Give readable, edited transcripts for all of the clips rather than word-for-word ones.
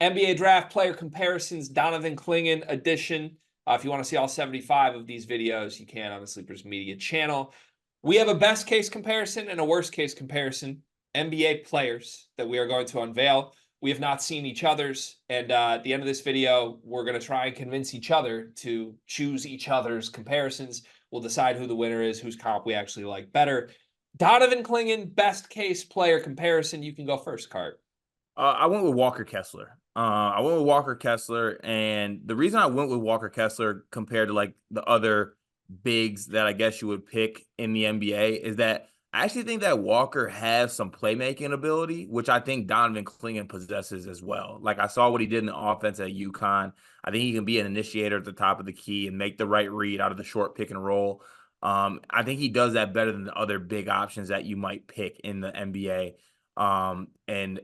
NBA draft player comparisons, Donovan Clingan edition. If you want to see all 75 of these videos, you can on the Sleepers Media channel. We have a best case comparison and a worst case comparison. NBA players that we are going to unveil. We have not seen each other's, and at the end of this video, we're going to try and convince each other to choose each other's comparisons. We'll decide who the winner is, whose comp we actually like better. Donovan Clingan, best case player comparison. You can go first, Cart. I went with Walker Kessler. I went with Walker Kessler, and the reason I went with Walker Kessler compared to like the other bigs that I guess you would pick in the NBA is that I actually think that Walker has some playmaking ability, which I think Donovan Clingan possesses as well. Like I saw what he did in the offense at UConn. I think he can be an initiator at the top of the key and make the right read out of the short pick and roll. I think he does that better than the other big options that you might pick in the NBA. And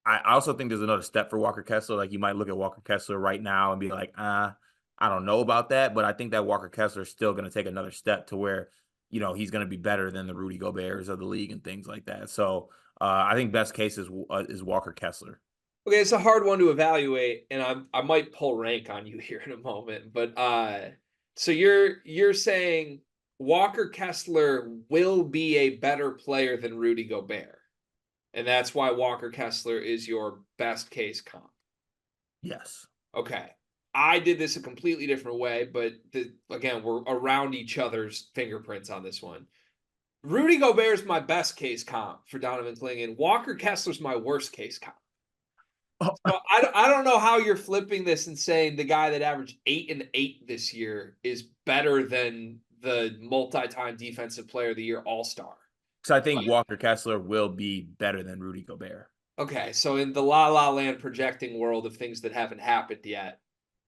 I also think there's another step for Walker Kessler. Like you might look at Walker Kessler right now and be like, I don't know about that. But I think that Walker Kessler is still going to take another step to where, he's going to be better than the Rudy Goberts of the league and things like that. So I think best case is Walker Kessler. Okay, it's a hard one to evaluate, and I might pull rank on you here in a moment. But so you're saying Walker Kessler will be a better player than Rudy Gobert, and that's why Walker Kessler is your best case comp. Yes. Okay. I did this a completely different way, but again, we're around each other's fingerprints on this one. Rudy Gobert is my best case comp for Donovan Clingan. Walker Kessler's my worst case comp. Oh. So I don't know how you're flipping this and saying the guy that averaged 8 and 8 this year is better than the multi-time defensive player of the year all-star. So I think Walker Kessler will be better than Rudy Gobert. Okay, so in the La La Land projecting world of things that haven't happened yet,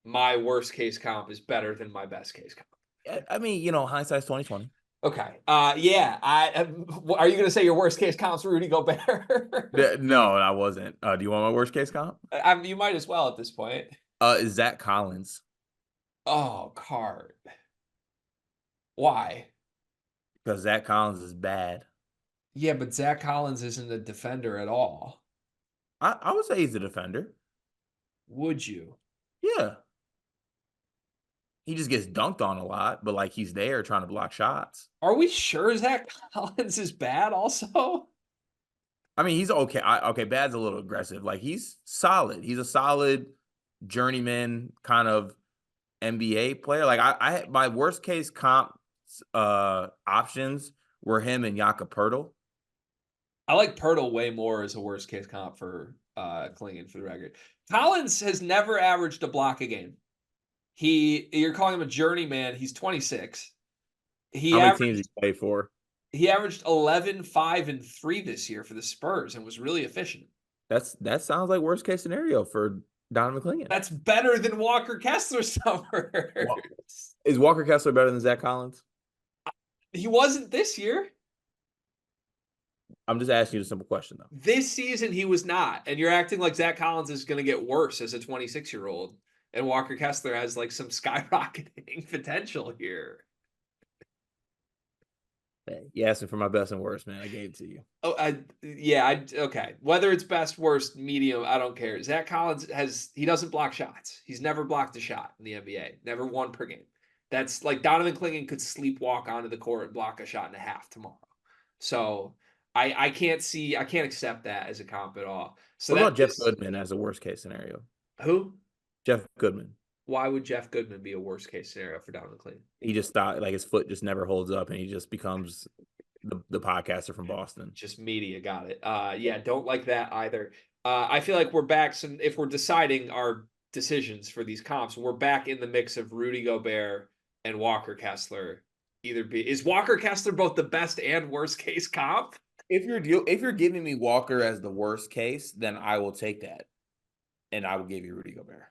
my worst case comp is better than my best case comp. I mean, hindsight's 2020. Okay. Yeah. Are you going to say your worst case comp's Rudy Gobert? No, I wasn't. Do you want my worst case comp? You might as well at this point. Is Zach Collins. Oh, Card. Why? Because Zach Collins is bad. Yeah, but Zach Collins isn't a defender at all. I would say he's a defender. Would you? Yeah. He just gets dunked on a lot, but like he's there trying to block shots. Are we sure Zach Collins is bad also? I mean, he's okay. Okay, bad's a little aggressive. Like he's solid. He's a solid journeyman kind of NBA player. Like I my worst case comp options were him and Jakob Poeltl. I like Poeltl way more as a worst case comp for Clingan, for the record. Collins has never averaged a block a game. You're calling him a journeyman. He's 26. How many teams he played for? He averaged 11, 5, and 3 this year for the Spurs and was really efficient. That sounds like worst case scenario for Donovan Clingan. That's better than Walker Kessler's numbers. Is Walker Kessler better than Zach Collins? He wasn't this year. I'm just asking you a simple question, though. This season, he was not. And you're acting like Zach Collins is going to get worse as a 26-year-old. And Walker Kessler has like some skyrocketing potential here. Hey, you asked me for my best and worst, man. I gave it to you. Oh, okay. Whether it's best, worst, medium, I don't care. Zach Collins he doesn't block shots. He's never blocked a shot in the NBA. Never one per game. That's like Donovan Clingan could sleepwalk onto the court and block a shot and a half tomorrow. So I can't accept that as a comp at all. So what about Jeff Goodman as a worst case scenario? Who? Jeff Goodman. Why would Jeff Goodman be a worst case scenario for Donovan Clingan? He just thought like his foot just never holds up and he just becomes the podcaster from Boston. Just media, got it. Yeah, don't like that either. I feel like we're back. So if we're deciding our decisions for these comps, we're back in the mix of Rudy Gobert and Walker Kessler. Is Walker Kessler both the best and worst case comp? If you're giving me Walker as the worst case, then I will take that, and I will give you Rudy Gobert.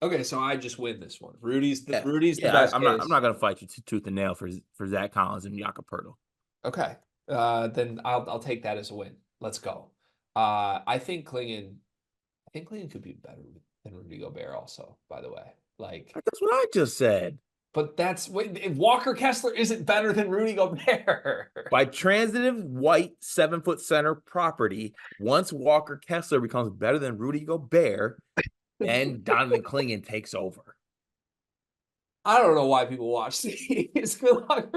Okay, so I just win this one. Rudy's the best. I'm not gonna fight you tooth and nail for Zach Collins and Jakob Poeltl. Okay, then I'll take that as a win. Let's go. I think Clingan could be better than Rudy Gobert. Also, by the way, like that's what I just said. But if Walker Kessler isn't better than Rudy Gobert. By transitive white 7-foot center property, once Walker Kessler becomes better than Rudy Gobert, then Donovan Clingan takes over. I don't know why people watch these. Thank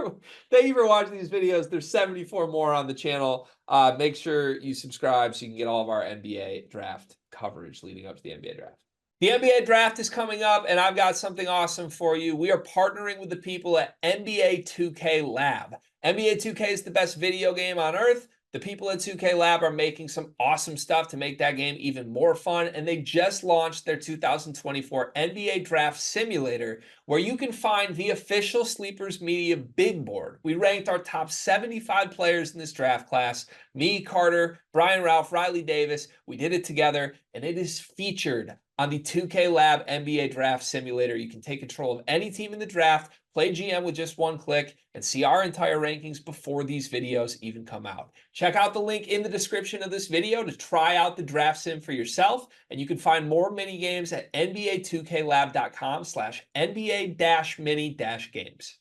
you for watching these videos. There's 74 more on the channel. Make sure you subscribe so you can get all of our NBA draft coverage leading up to the NBA draft. The NBA draft is coming up, and I've got something awesome for you. We are partnering with the people at NBA 2K Lab. NBA 2K is the best video game on earth. The people at 2K Lab are making some awesome stuff to make that game even more fun, and they just launched their 2024 NBA Draft Simulator, where you can find the official Sleepers Media big board. We ranked our top 75 players in this draft class. Me, Carter, Brian Ralph, Riley Davis. We did it together, and it is featured on the 2K Lab NBA Draft Simulator. You can take control of any team in the draft, play GM with just one click, and see our entire rankings before these videos even come out. Check out the link in the description of this video to try out the draft sim for yourself, and you can find more mini games at nba2klab.com/NBA-mini-games.